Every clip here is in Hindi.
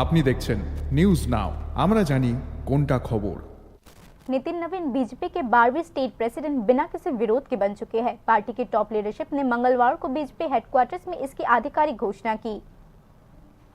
আপনি দেখছেন নিউজ নাও, আমরা জানি কোনটা খবর। नितिन नवीन बीजेपी के 12वें स्टेट प्रेसिडेंट बिना किसी विरोध के बन चुके हैं। पार्टी की टॉप लीडरशिप ने मंगलवार को बीजेपी हेडक्वार्टर्स में इसकी आधिकारिक घोषणा की।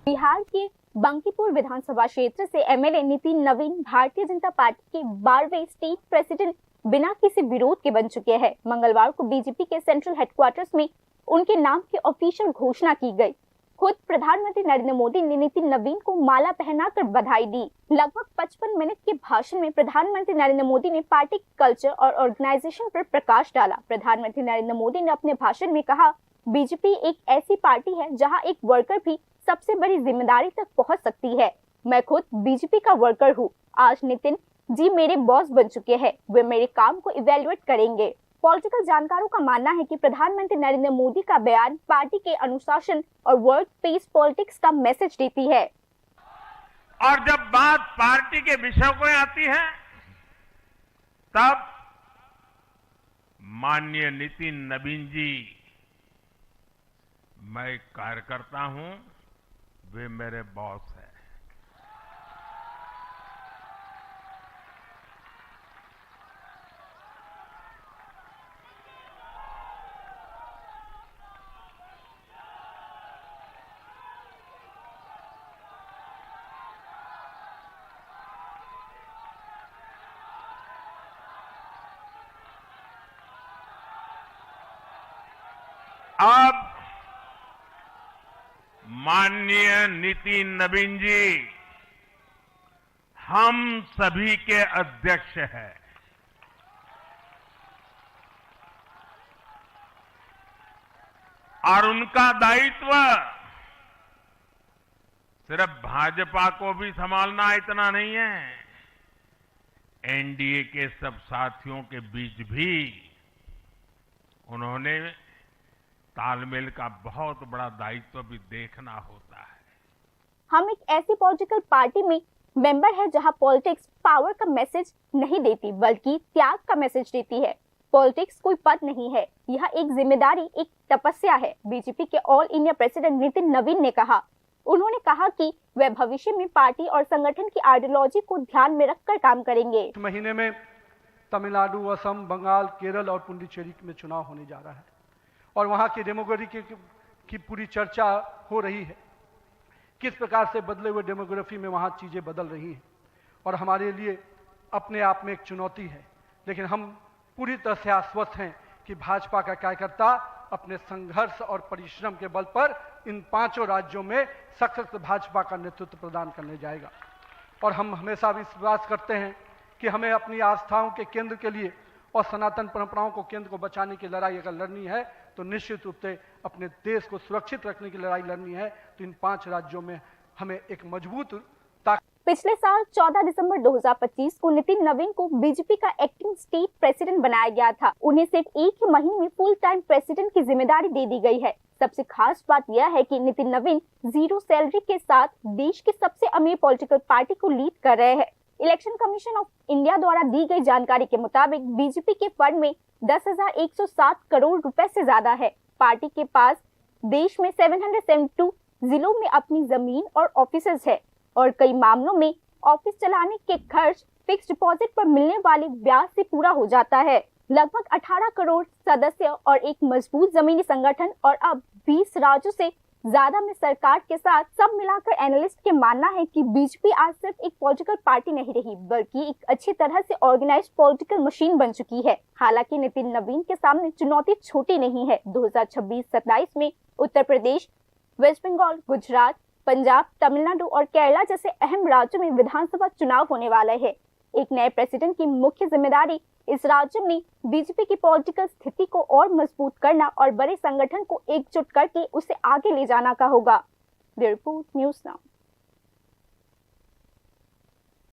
बिहार के बंकीपुर विधानसभा क्षेत्र से एमएलए नितिन नवीन भारतीय जनता पार्टी के 12वें स्टेट प्रेसिडेंट बिना किसी विरोध के बन चुके हैं। मंगलवार को बीजेपी के सेंट्रल हेडक्वार्टर्स में उनके नाम की ऑफिशियल घोषणा की गई। खुद प्रधानमंत्री नरेंद्र मोदी ने नितिन नवीन को माला पहनाकर बधाई दी। लगभग 55 मिनट के भाषण में प्रधानमंत्री नरेंद्र मोदी ने पार्टी कल्चर और ऑर्गेनाइजेशन पर प्रकाश डाला। प्रधानमंत्री नरेंद्र मोदी ने अपने भाषण में कहा, बीजेपी एक ऐसी पार्टी है जहां एक वर्कर भी सबसे बड़ी जिम्मेदारी तक पहुंच सकती है। मैं खुद बीजेपी का वर्कर हूं। आज नितिन जी मेरे बॉस बन चुके हैं। वे मेरे काम को इवेल्युएट करेंगे। पॉलिटिकल जानकारों का मानना है कि प्रधानमंत्री नरेंद्र मोदी का बयान पार्टी के अनुशासन और वर्क पेस पॉलिटिक्स का मैसेज देती है। और जब बात पार्टी के विषयों को आती है, तब माननीय नितिन नवीन जी, मैं एक कार्यकर्ता हूं, वे मेरे बॉस हैं। अब माननीय नितिन नवीन जी हम सभी के अध्यक्ष हैं। और उनका दायित्व सिर्फ भाजपा को भी संभालना इतना नहीं है, एनडीए के सब साथियों के बीच भी उन्होंने तालमेल का बहुत बड़ा दायित्व भी देखना होता है। हम एक ऐसी पॉलिटिकल पार्टी में मेंबर है जहां पॉलिटिक्स पावर का मैसेज नहीं देती बल्कि त्याग का मैसेज देती है। पॉलिटिक्स कोई पद नहीं है, यह एक जिम्मेदारी, एक तपस्या है। बीजेपी के ऑल इंडिया प्रेसिडेंट नितिन नवीन ने कहा। उन्होंने कहा कि वे भविष्य में पार्टी और संगठन की आइडियोलॉजी को ध्यान में रखकर काम करेंगे। इस महीने में तमिलनाडु, असम, बंगाल, केरल और पुडुचेरी में चुनाव होने जा रहा है और वहाँ की डेमोग्राफी की पूरी चर्चा हो रही है। किस प्रकार से बदले हुए डेमोग्राफी में वहाँ चीज़ें बदल रही हैं और हमारे लिए अपने आप में एक चुनौती है। लेकिन हम पूरी तरह से आश्वस्त हैं कि भाजपा का कार्यकर्ता अपने संघर्ष और परिश्रम के बल पर इन 5 राज्यों में सशक्त भाजपा का नेतृत्व प्रदान करने जाएगा। और हम हमेशा विश्वास करते हैं कि हमें अपनी आस्थाओं के केंद्र के लिए और सनातन परंपराओं को केंद्र को बचाने की लड़ाई अगर लड़नी है तो निश्चित रूप से अपने देश को सुरक्षित रखने की लड़ाई लड़नी है। तो इन 5 राज्यों में हमें एक मजबूत पिछले साल 14 दिसंबर 2025 को नितिन नवीन को बीजेपी का एक्टिंग स्टेट प्रेसिडेंट बनाया गया था। उन्हें सिर्फ एक ही महीने में फुल टाइम प्रेसिडेंट की जिम्मेदारी दे दी गई है। सबसे खास बात यह है कि नितिन नवीन जीरो सैलरी के साथ देश की सबसे अमीर पॉलिटिकल पार्टी को लीड कर रहे हैं। इलेक्शन कमीशन ऑफ इंडिया द्वारा दी गई जानकारी के मुताबिक बीजेपी के फंड में 10,107 करोड़ रुपए से ज्यादा है। पार्टी के पास देश में 772 जिलों में अपनी जमीन और ऑफिसेज है और कई मामलों में ऑफिस चलाने के खर्च फिक्स डिपॉजिट पर मिलने वाले ब्याज से पूरा हो जाता है। लगभग 18 करोड़ सदस्य और एक मजबूत जमीनी संगठन और अब 20 राज्यों से ज्यादा में सरकार के साथ सब मिलाकर एनालिस्ट के मानना है कि बीजेपी आज सिर्फ एक पॉलिटिकल पार्टी नहीं रही बल्कि एक अच्छी तरह से ऑर्गेनाइज्ड पॉलिटिकल मशीन बन चुकी है। हालांकि नितिन नवीन के सामने चुनौती छोटी नहीं है। 2026-27 में उत्तर प्रदेश, वेस्ट बंगाल, गुजरात, पंजाब, तमिलनाडु और केरला जैसे अहम राज्यों में विधानसभा चुनाव होने वाले हैं। एक नए प्रेसिडेंट की मुख्य जिम्मेदारी इस राज्य में बीजेपी की पॉलिटिकल स्थिति को और मजबूत करना और बड़े संगठन को एकजुट करके उसे आगे ले जाना का होगा। Report news now.